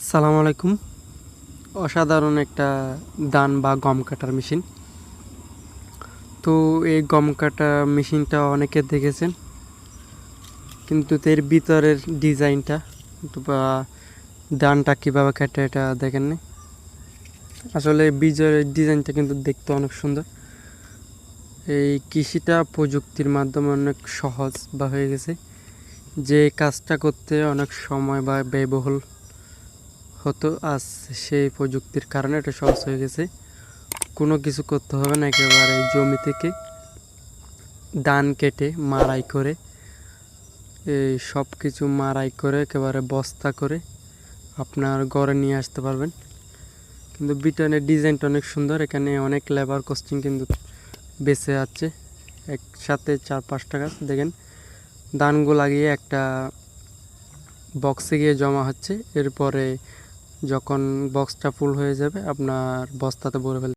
সালাম আলাইকুম। অসাধারণ একটা ধান বা গম কাটার মেশিন। তো এই গম কাটা মেশিনটা অনেকে দেখেছেন, কিন্তু এর ভিতরের ডিজাইনটা বা ধানটা কীভাবে কাটে এটা দেখেননি। আসলে ভিতরের ডিজাইনটা কিন্তু দেখতে অনেক সুন্দর। এই কৃষিটা প্রযুক্তির মাধ্যমে অনেক সহজ বা হয়ে গেছে, যে কাজটা করতে অনেক সময় বা ব্যয়বহুল হতো, আজ সেই প্রযুক্তির কারণে এটা সহজ হয়ে গেছে। কোনো কিছু করতে হবে না, একেবারে জমি থেকে ধান কেটে মাড়াই করে এই সব কিছু মাড়াই করে একেবারে বস্তা করে আপনার ঘরে নিয়ে আসতে পারবেন। কিন্তু বিটনের ডিজাইনটা অনেক সুন্দর, এখানে অনেক লেবার কস্টিং কিন্তু বেঁচে যাচ্ছে। একসাথে 4-5টা গাছ দেখেন, ধানগুলো লাগিয়ে একটা বক্সে গিয়ে জমা হচ্ছে। এরপরে যখন বক্সটা ফুল হয়ে যাবে আপনার বস্তাতে ভরে ফেলতে